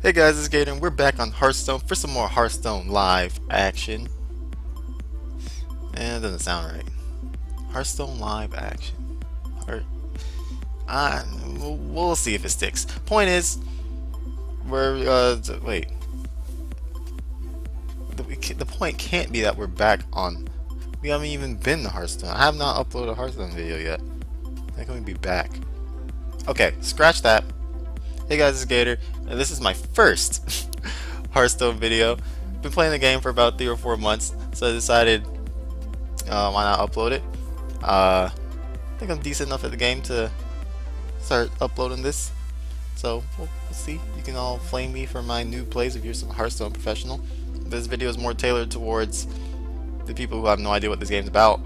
Hey guys, it's Gator and we're back on Hearthstone for some more Hearthstone live action. And it doesn't sound right. Hearthstone live action. We'll see if it sticks. Point is, wait. The point can't be that we're back on. We haven't even been to Hearthstone. I have not uploaded a Hearthstone video yet. How can we be back? Okay, scratch that. Hey guys, it's Gator, and this is my first Hearthstone video. Been playing the game for about 3 or 4 months, so I decided why not upload it. I think I'm decent enough at the game to start uploading this, so we'll see. You can all flame me for my new plays if you're some Hearthstone professional. This video is more tailored towards the people who have no idea what this game's about,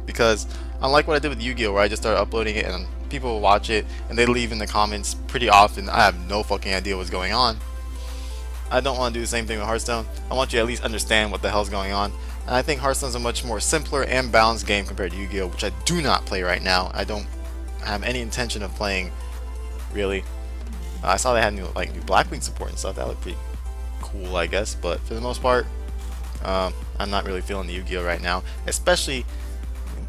because unlike what I did with Yu-Gi-Oh, where I just started uploading it and people will watch it and they leave in the comments pretty often, I have no fucking idea what's going on. I don't want to do the same thing with Hearthstone. I want you to at least understand what the hell's going on. And I think Hearthstone's a much more simpler and balanced game compared to Yu-Gi-Oh, which I do not play right now. I don't have any intention of playing, really. I saw they had new Blackwing support and stuff. That looked pretty cool, I guess. But for the most part, I'm not really feeling the Yu-Gi-Oh right now, especially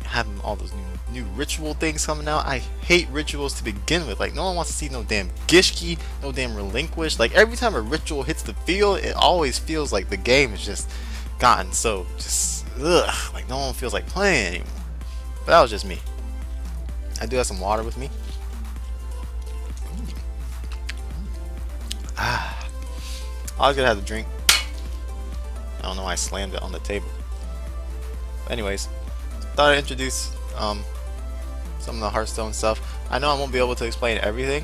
having all those new ritual things coming out. I hate rituals to begin with. Like, no one wants to see no damn Gishki, no damn Relinquish. Like, every time a ritual hits the field, it always feels like the game has just gotten so just ugh. Like, no one feels like playing anymore. But that was just me. I do have some water with me. I was gonna have the drink. I don't know why I slammed it on the table. But anyways, thought I'd introduce some of the Hearthstone stuff. I know I won't be able to explain everything,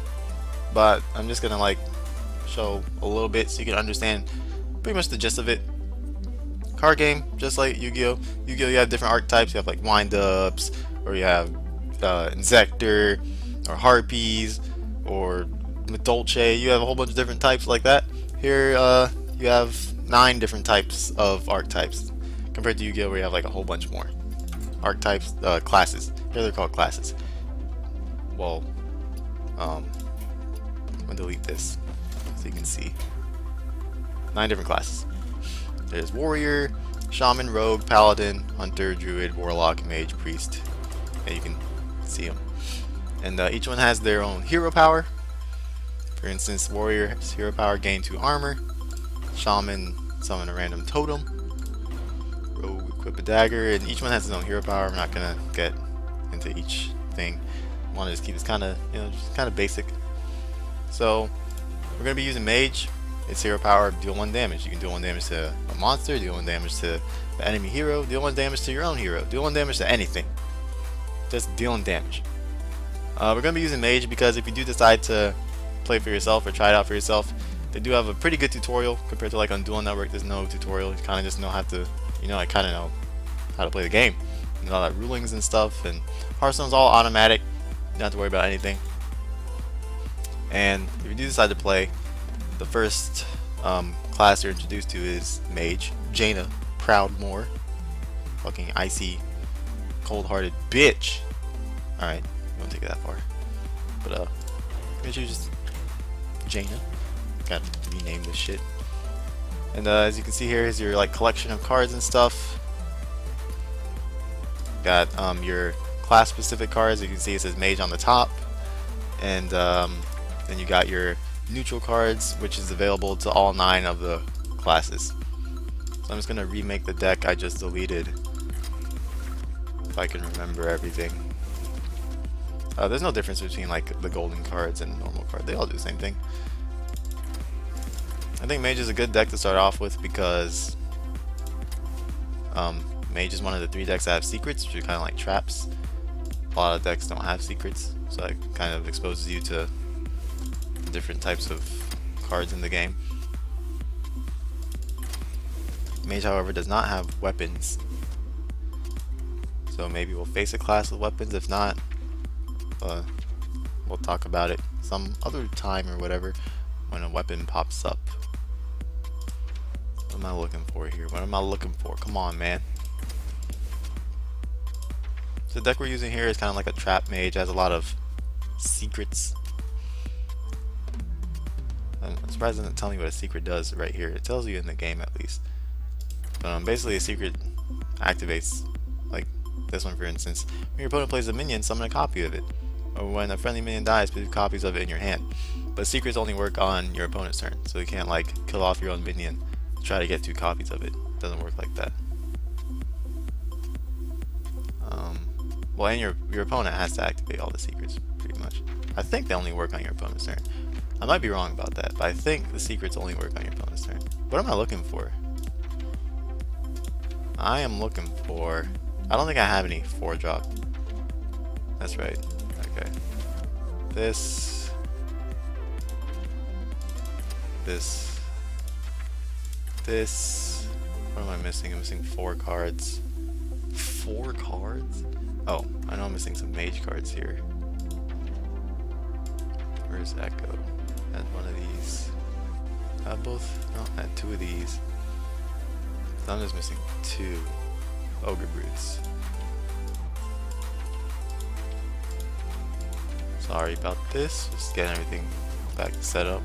but I'm just gonna show a little bit so you can understand pretty much the gist of it. Card game, just like Yu-Gi-Oh. Yu-Gi-Oh, you have different archetypes. You have like wind-ups, or you have Insector, or Harpies, or Dolce. You have a whole bunch of different types like that. Here you have 9 different types of archetypes compared to Yu-Gi-Oh, where you have like a whole bunch more archetypes, classes. Here they're called classes. Well, I'm gonna delete this so you can see 9 different classes. There's warrior, shaman, rogue, paladin, hunter, druid, warlock, mage, priest. And you can see them. And each one has their own hero power. For instance, warrior's hero power, gain 2 armor. Shaman, summon a random totem. Rogue, equip a dagger, and each one has its own hero power. I'm not gonna get into each thing. I want to just keep this kind of, just kind of basic. So we're gonna be using mage. Its hero power, deal 1 damage. You can deal 1 damage to a monster, deal 1 damage to the enemy hero, deal 1 damage to your own hero, deal 1 damage to anything. Just dealing damage. We're gonna be using mage because if you do decide to play for yourself or try it out for yourself, they do have a pretty good tutorial compared to like on Duel Network. There's no tutorial. You kind of just know how to, I kind of know how to play the game. And all that rulings and stuff. And Hearthstone's all automatic. You don't have to worry about anything. And if you do decide to play, the first class you're introduced to is Mage. Jaina Proudmoore. Fucking icy, cold-hearted bitch. Alright, we won't take it that far. But make sure you just Jaina. Gotta rename this shit. And as you can see here is your collection of cards and stuff. Got your class specific cards. You can see it says Mage on the top. And then you got your neutral cards, which is available to all 9 of the classes. So I'm just gonna remake the deck I just deleted, if I can remember everything. There's no difference between the golden cards and normal cards. They all do the same thing. I think Mage is a good deck to start off with because Mage is one of the 3 decks that have secrets, which are kind of like traps. A lot of decks don't have secrets, so it kind of exposes you to different types of cards in the game. Mage, however, does not have weapons, so maybe we'll face a class with weapons. If not, we'll talk about it some other time or whatever when a weapon pops up. What am I looking for here? What am I looking for? Come on, man. So the deck we're using here is kind of like a trap mage. It has a lot of secrets. I'm surprised it doesn't tell me what a secret does right here. It tells you in the game at least. But basically a secret activates, like this one for instance. When your opponent plays a minion, summon a copy of it. Or when a friendly minion dies, put copies of it in your hand. But secrets only work on your opponent's turn, so you can't like kill off your own minion to try to get 2 copies of it. It doesn't work like that. Well, and your opponent has to activate all the secrets, pretty much. I think they only work on your opponent's turn. I might be wrong about that, but I think the secrets only work on your opponent's turn. What am I looking for? I am looking for... I don't think I have any 4-drop. That's right. Okay. This... What am I missing? I'm missing 4 cards. 4 cards? Oh, I know I'm missing some mage cards here. Where's that go? Add one of these. Add both? No, add 2 of these. So I'm just missing 2 ogre brutes. Sorry about this. Just getting everything back set up.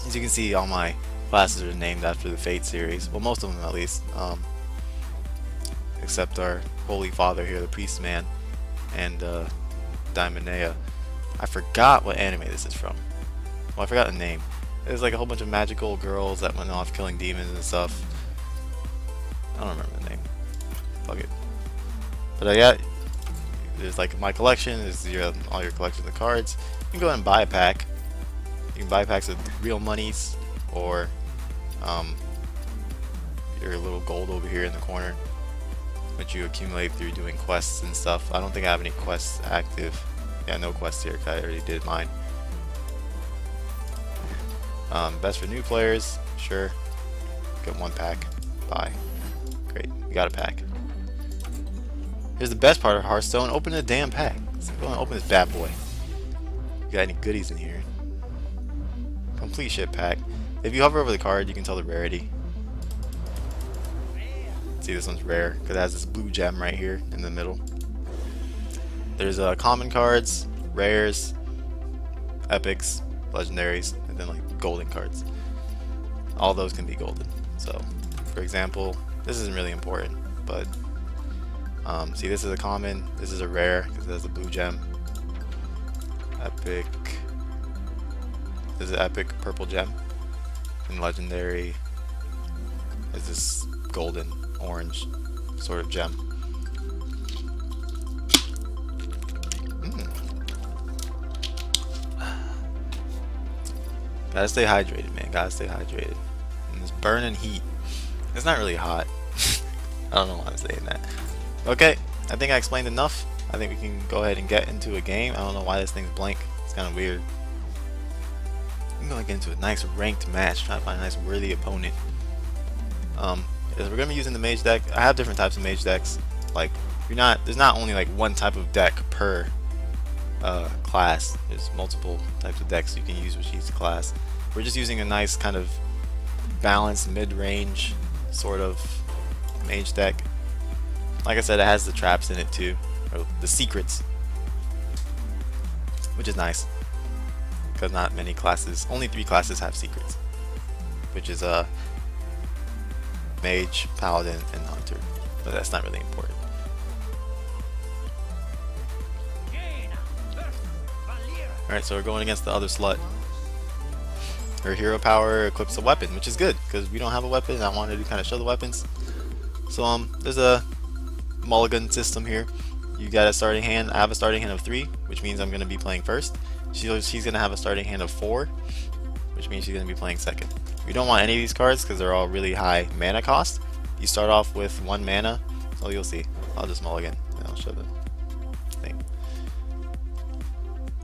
As you can see, all my classes are named after the Fate series. Well, most of them at least. Except our Holy Father here, the Priest Man, and Daimonea. I forgot what anime this is from. Well, I forgot the name. There's like a whole bunch of magical girls that went off killing demons and stuff. I don't remember the name. Fuck it. But I got... There's like my collection. This is all your collection of cards. You can go ahead and buy a pack. You can buy packs with real monies or your little gold over here in the corner, which you accumulate through doing quests and stuff. I don't think I have any quests active. Yeah, no quests here because I already did mine. Best for new players, sure. Get 1 pack. Buy. Great, we got a pack. Here's the best part of Hearthstone. Open a damn pack. Let's go and open this bad boy. You got any goodies in here? Complete shit pack. If you hover over the card, you can tell the rarity. See, this one's rare because it has this blue gem right here in the middle. There's common cards, rares, epics, legendaries, and then like golden cards. All those can be golden. So, for example, this isn't really important, but see, this is a common, this is a rare because it has a blue gem. Epic. This is an epic purple gem. And legendary is this golden orange sort of gem. Gotta stay hydrated, man. Gotta stay hydrated. In this burning heat. It's not really hot. I don't know why I'm saying that. Okay, I think I explained enough. I think we can go ahead and get into a game. I don't know why this thing's blank. It's kind of weird. I'm gonna get into a nice ranked match, trying to find a nice worthy opponent. We're gonna be using the mage deck. I have different types of mage decks. Like, there's not only like one type of deck per class. There's multiple types of decks you can use with each class. We're just using a nice kind of balanced mid-range sort of mage deck. Like I said, it has the traps in it too, or the secrets, which is nice because not many classes, only 3 classes have secrets, which is mage, paladin, and hunter. But that's not really important. Alright, so we're going against the other slut. Her hero power equips a weapon, which is good because we don't have a weapon. I wanted to kind of show the weapons. So there's a mulligan system here. You got a starting hand. I have a starting hand of 3, which means I'm going to be playing first. She's going to have a starting hand of 4, which means she's going to be playing second. You don't want any of these cards because they're all really high mana cost. You start off with 1 mana, so you'll see. I'll just mulligan and I'll show the thing.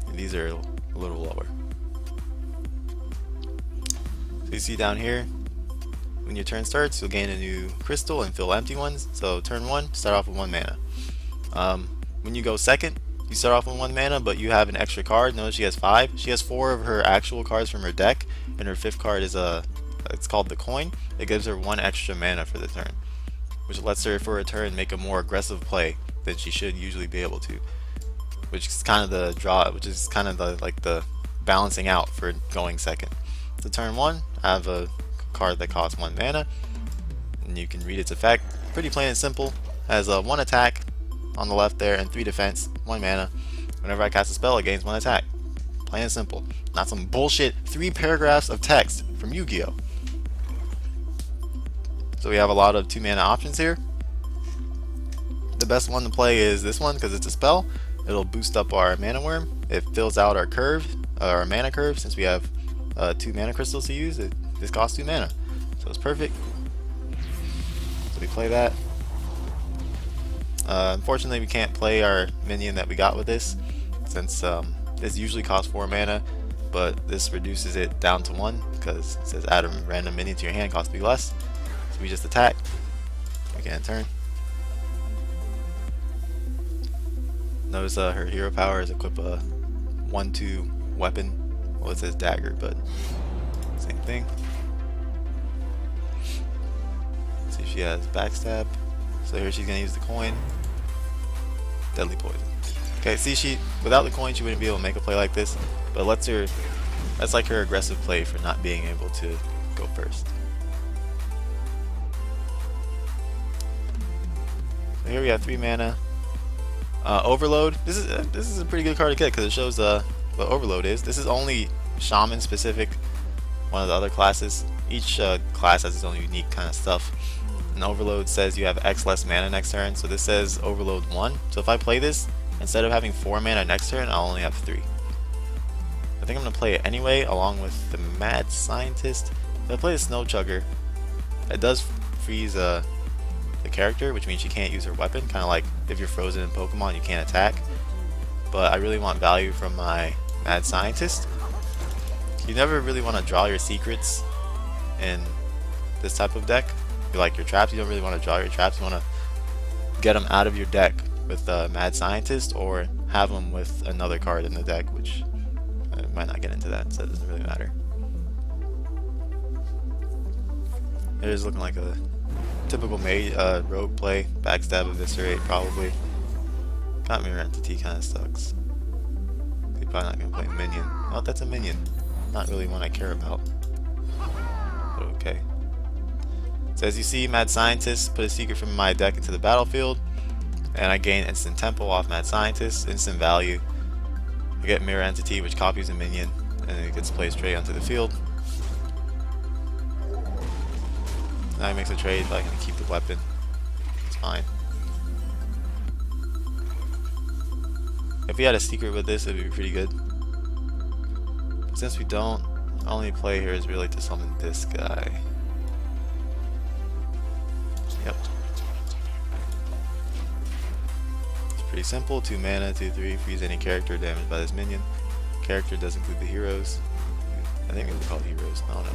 And these are a little lower. So you see down here, when your turn starts, you'll gain a new crystal and fill empty ones. So turn 1, start off with 1 mana. When you go second, you start off with 1 mana, but you have an extra card. Notice she has 5. She has 4 of her actual cards from her deck, and her 5th card is it's called the coin. It gives her 1 extra mana for the turn, which lets her for a turn make a more aggressive play than she should usually be able to. Which is kind of the draw, which is kind of the balancing out for going second. So turn 1, I have a card that costs 1 mana, and you can read its effect. Pretty plain and simple. Has 1 attack on the left there and 3 defense, 1 mana. Whenever I cast a spell, it gains 1 attack. Plain and simple. Not some bullshit 3 paragraphs of text from Yu-Gi-Oh! So we have a lot of 2 mana options here. The best one to play is this one because it's a spell. It'll boost up our mana worm. It fills out our curve, our mana curve. Since we have 2 mana crystals to use, this costs 2 mana. So it's perfect. So we play that. Unfortunately, we can't play our minion that we got with this, since this usually costs 4 mana, but this reduces it down to 1 because it says add a random minion to your hand, costs 3 less. So we just attack. We can turn. Notice her hero power is equip a 1/2 weapon. Well, it says dagger, but same thing. See if she has backstab. So here she's gonna use the coin. Deadly poison. Okay, see, without the coin she wouldn't be able to make a play like this, but that's like her aggressive play for not being able to go first. So here we have 3 mana. Overload. This is a pretty good card to get because it shows what Overload is. This is only Shaman specific. One of the other classes. Each class has its own unique kind of stuff. And Overload says you have X less mana next turn. So this says Overload 1. So if I play this, instead of having 4 mana next turn, I'll only have 3. I think I'm gonna play it anyway, along with the Mad Scientist. If I play the Snow Chugger, it does freeze the character, which means she can't use her weapon, kind of like if you're frozen in Pokemon you can't attack. But I really want value from my Mad Scientist. You never really want to draw your secrets in this type of deck. Like your traps, you don't really want to draw your traps, you want to get them out of your deck with Mad Scientist, or have them with another card in the deck, which I might not get into that, so it doesn't really matter. It is looking like a typical rogue play. Backstab, eviscerate, probably. Got Mirror Entity kind of sucks. He's probably not going to play minion. Oh, that's a minion. Not really one I care about. But okay. So as you see, Mad Scientist put a secret from my deck into the battlefield, and I gain instant tempo off Mad Scientist, instant value. I get Mirror Entity, which copies a minion, and it gets played straight onto the field. Now he makes a trade, but I'm going to keep the weapon. It's fine. If we had a secret with this, it would be pretty good. But since we don't, the only play here is really to summon this guy. Yep. It's pretty simple. 2 mana, 2/3, freeze any character damaged by this minion. Character does include the heroes. I think it was called heroes. I don't know.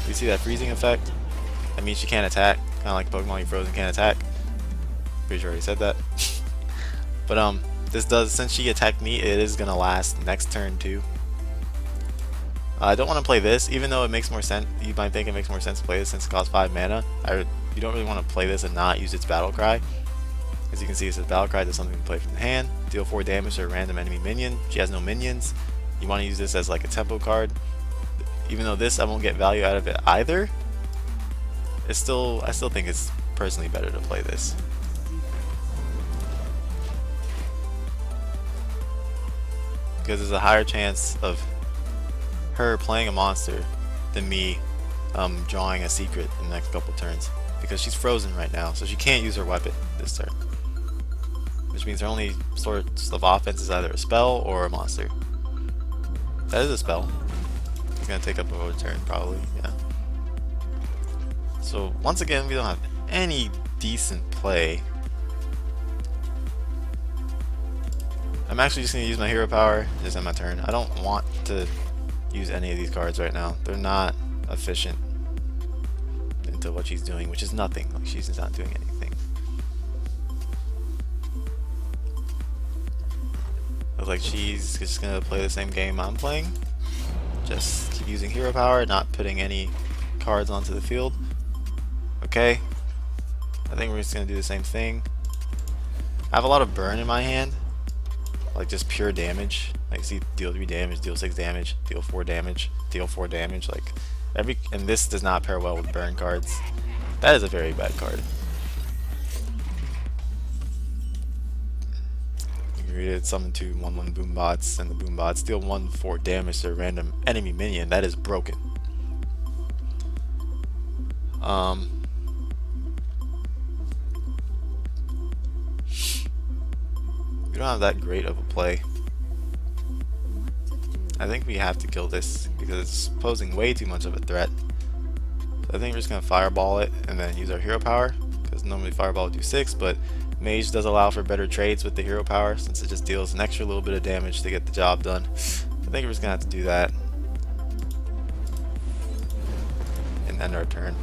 You see that freezing effect? That means she can't attack. Kind of like Pokemon, you frozen can't attack. Pretty sure I already said that. But this does, since she attacked me, it is gonna last next turn too. I don't want to play this, even though it makes more sense. You might think it makes more sense to play this since it costs 5 mana. You don't really want to play this and not use its battle cry. As you can see, it says battle cry does something to play from the hand. Deal 4 damage to a random enemy minion. She has no minions. You want to use this as like a tempo card. Even though this I won't get value out of it either, I still think it's personally better to play this. Because there's a higher chance of her playing a monster than me drawing a secret in the next couple turns. Because she's frozen right now, so she can't use her weapon this turn. Which means her only source of offense is either a spell or a monster. That is a spell. It's gonna take up a whole turn probably, yeah. So once again, we don't have any decent play. I'm actually just gonna use my hero power just in my turn. I don't want to use any of these cards right now. They're not efficient into what she's doing, which is nothing. Like, she's not doing anything. Looks like she's just gonna play the same game I'm playing. Just keep using hero power, not putting any cards onto the field. Okay, I think we're just gonna do the same thing. I have a lot of burn in my hand, like just pure damage. Like see, deal 3 damage, deal 6 damage, deal 4 damage, deal 4 damage. Like and this does not pair well with burn cards. That is a very bad card. You can read it, summon 2 1/1 boom bots, and the boom bots deal 1/4 damage to a random enemy minion. That is broken. We don't have that great of a play. I think we have to kill this because it's posing way too much of a threat. So I think we're just gonna fireball it and then use our hero power, because normally fireball would do 6, but mage does allow for better trades with the hero power since it just deals an extra little bit of damage to get the job done. I think we're just gonna have to do that and end our turn.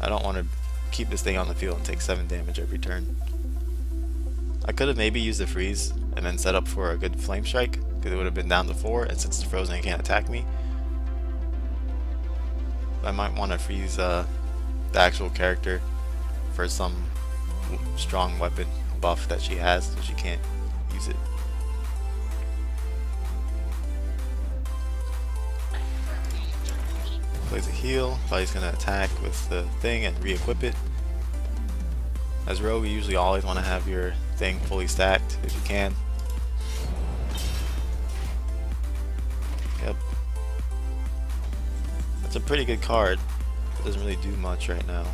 I don't want to keep this thing on the field and take 7 damage every turn. I could have maybe used the freeze and then set up for a good flame strike, because it would have been down to 4, and since it's frozen it can't attack me. I might want to freeze the actual character for some strong weapon buff that she has, so she can't use it. Plays a heal, probably gonna attack with the thing and re-equip it. As rogue, you usually always want to have your thing fully stacked if you can. Yep. That's a pretty good card. It doesn't really do much right now.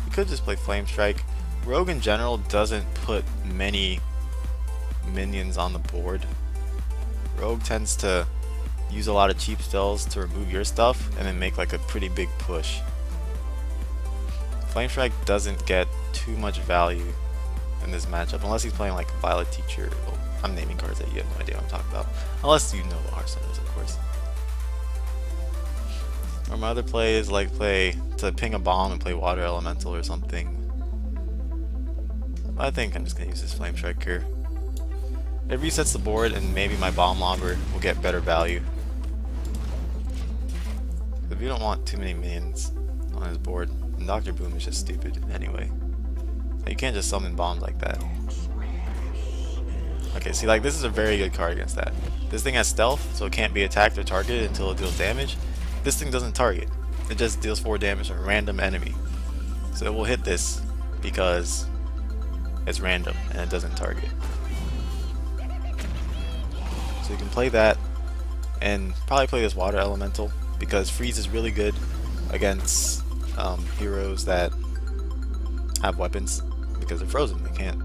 You could just play Flame Strike. Rogue in general doesn't put many minions on the board. Rogue tends to use a lot of cheap spells to remove your stuff and then make like a pretty big push. Flame Strike doesn't get too much value in this matchup unless he's playing like Violet Teacher. Well, I'm naming cards that you have no idea what I'm talking about. Unless you know what Hearthstone is, of course. Or my other play is like play to ping a bomb and play Water Elemental or something. I think I'm just gonna use this Flame Strike here. It resets the board and maybe my bomb lobber will get better value. But we don't want too many minions on his board. And Dr. Boom is just stupid anyway. You can't just summon bombs like that. Okay, see, like this is a very good card against that. This thing has stealth, so it can't be attacked or targeted until it deals damage. This thing doesn't target. It just deals 4 damage to a random enemy. So it will hit this because it's random and it doesn't target. So you can play that and probably play this Water Elemental because freeze is really good against heroes that have weapons because they're frozen. They can't.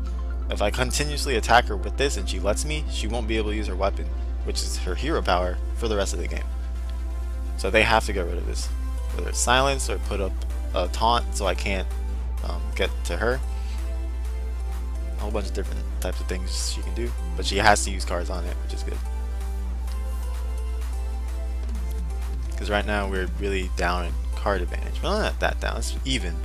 If I continuously attack her with this and she lets me, she won't be able to use her weapon, which is her hero power, for the rest of the game. So they have to get rid of this, whether it's silence or put up a taunt so I can't get to her. A whole bunch of different types of things she can do, but she has to use cards on it, which is good. Because right now we're really down in card advantage. Well, not that down, it's even.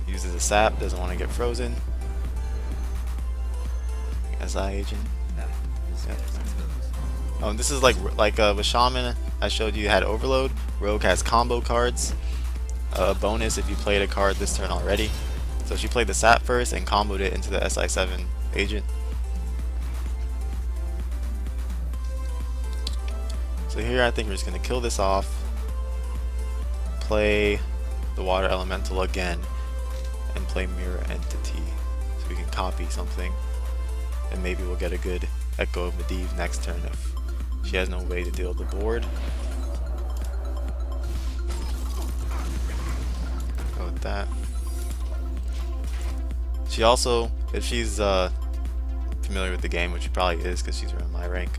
Uses a sap, doesn't want to get frozen. SI agent. Yep. Oh, this is like with Shaman, I showed you had Overload. Rogue has combo cards. Bonus if you played a card this turn already. So she played the sap first and comboed it into the SI7 agent. So here I think we're just going to kill this off, play the Water Elemental again, and play Mirror Entity so we can copy something, and maybe we'll get a good Echo of Medivh next turn if she has no way to deal with the board. Go with that. She also, if she's familiar with the game, which she probably is because she's around my rank,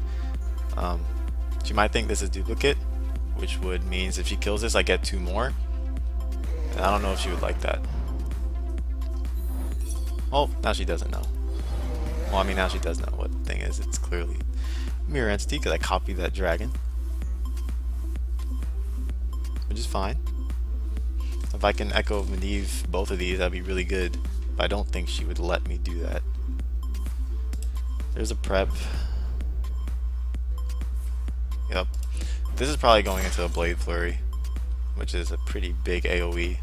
she might think this is duplicate, which would means if she kills this I get 2 more, and I don't know if she would like that. Oh, now she doesn't know. Well, I mean, now she does know what the thing is. It's clearly Mirror Entity because I copied that dragon, which is fine. If I can Echo of Medivh both of these, that'd be really good, but I don't think she would let me do that. There's a prep. Yep. This is probably going into a Blade Flurry, which is a pretty big AoE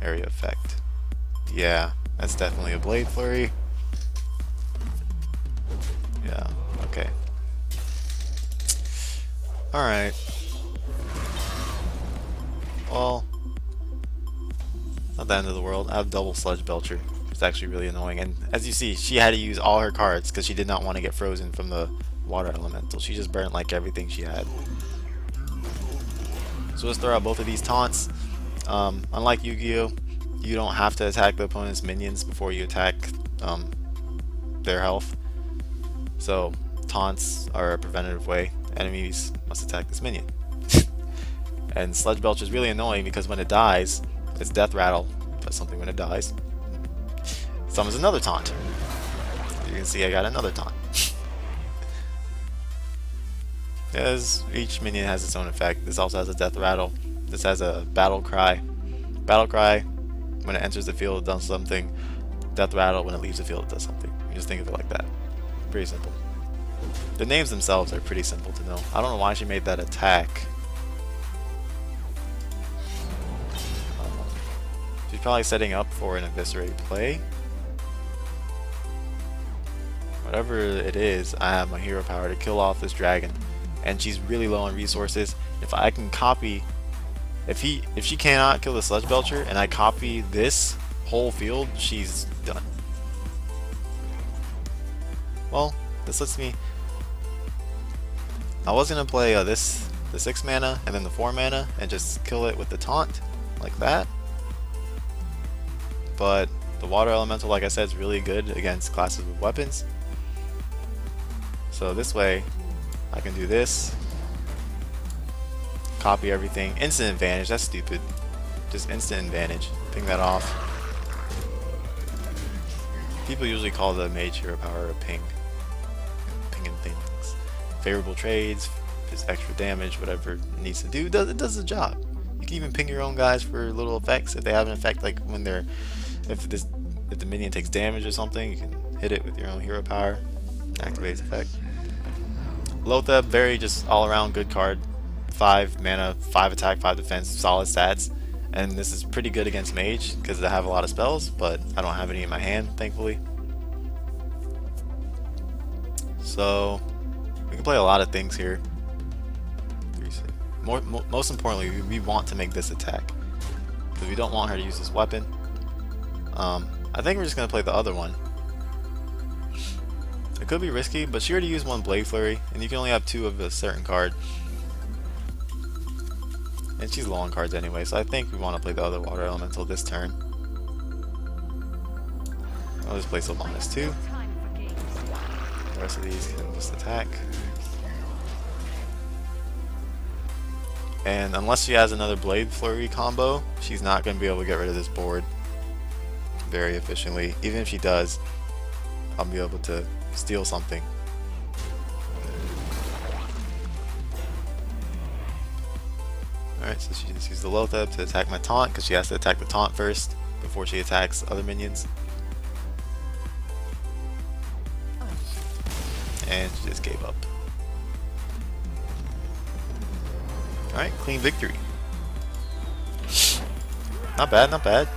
area effect. Yeah, that's definitely a Blade Flurry. Yeah, okay. Alright. Well, not the end of the world. I have double Sludge Belcher. It's actually really annoying. And as you see, she had to use all her cards because she did not want to get frozen from the water elemental. She just burnt like everything she had. So let's throw out both of these taunts. Unlike Yu-Gi-Oh, you don't have to attack the opponent's minions before you attack their health. So taunts are a preventative way. Enemies must attack this minion. And Sludge Belcher is really annoying because when it dies, its Death Rattle does something when it dies. Summons another taunt. You can see I got another taunt. As each minion has its own effect. This also has a Death Rattle. This has a Battle Cry. Battle Cry, when it enters the field, it does something. Death Rattle, when it leaves the field, it does something. You just think of it like that. Pretty simple. The names themselves are pretty simple to know. I don't know why she made that attack. She's probably setting up for an Eviscerate play. Whatever it is, I have my hero power to kill off this dragon. And she's really low on resources. If I can copy... If she cannot kill the Sludge Belcher and I copy this whole field, she's done. Well, this lets me... I was going to play the 6 mana and then the 4 mana and just kill it with the taunt like that. But the water elemental, like I said, is really good against classes with weapons. So this way I can do this, copy everything, instant advantage. That's stupid. Just instant advantage. Ping that off. People usually call the mage hero power a ping. Pinging things. Favorable trades, just extra damage, whatever it needs to do, it does the job. You can even ping your own guys for little effects if they have an effect, like when they're if the minion takes damage or something, you can hit it with your own hero power. Activates effect. Lotheb, very just all around good card. 5 mana, 5 attack, 5 defense, solid stats. And this is pretty good against mage because I have a lot of spells, but I don't have any in my hand, thankfully. So we can play a lot of things here. Most importantly, we want to make this attack because we don't want her to use this weapon. I think we're just gonna play the other one. It could be risky, but she already used one Blade Flurry, and you can only have 2 of a certain card. And she's low on cards anyway, so I think we want to play the other water elemental this turn. I'll just play Sylvanas too. The rest of these can just attack. And unless she has another Blade Flurry combo, she's not going to be able to get rid of this board very efficiently. Even if she does, I'll be able to steal something. Alright, so she just used the Lotheb to attack my taunt because she has to attack the taunt first before she attacks other minions. And she just gave up. Alright, clean victory. Not bad, not bad.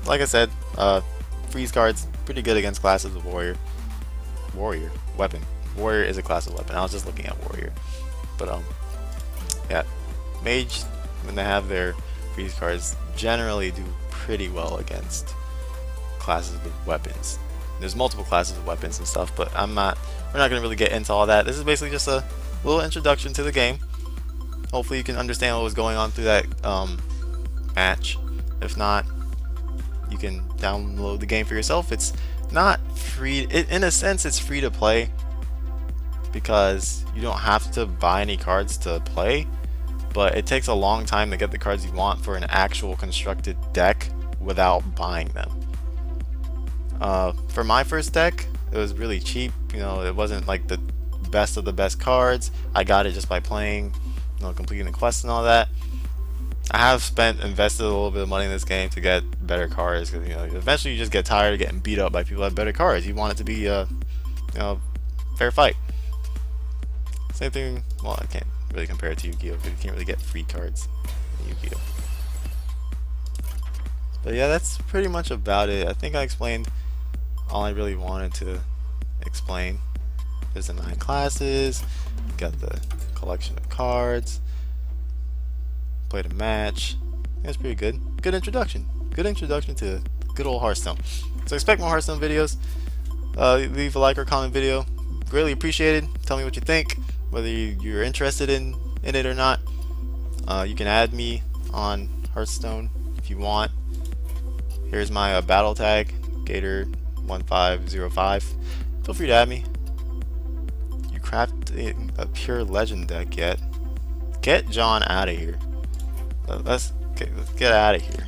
Like I said, freeze cards, pretty good against classes of warrior. Weapon. Warrior is a class of weapon. I was just looking at warrior. But yeah, mage, when they have their freeze cards, generally do pretty well against classes with weapons. There's multiple classes of weapons and stuff, but we're not gonna really get into all that. This is basically just a little introduction to the game. Hopefully you can understand what was going on through that match. If not, you can download the game for yourself. It's not free. In a sense, it's free to play because you don't have to buy any cards to play, but it takes a long time to get the cards you want for an actual constructed deck without buying them. For my first deck, it was really cheap. You know, it wasn't like the best of the best cards. I got it just by playing, you know, completing the quests and all that. I have invested a little bit of money in this game to get better cards because, you know, eventually you just get tired of getting beat up by people that have better cards. You want it to be, you know, fair fight. Same thing, well, I can't really compare it to Yu-Gi-Oh! Because you can't really get free cards in Yu-Gi-Oh! But yeah, that's pretty much about it. I think I explained all I really wanted to explain. There's the 9 classes, you got the collection of cards, played a match. That's pretty good. Good introduction. Good introduction to good old Hearthstone. So expect more Hearthstone videos. Leave a like or comment video. Greatly appreciated. Tell me what you think, whether you're interested in it or not. You can add me on Hearthstone if you want. Here's my battle tag, Gator1505. Feel free to add me. You crafted a pure legend deck yet? Get John out of here. Let's get out of here.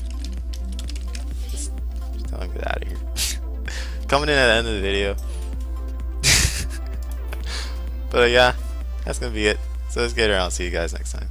Just tell him to get out of here. Coming in at the end of the video. But yeah, that's gonna be it. So let's get around. See you guys next time.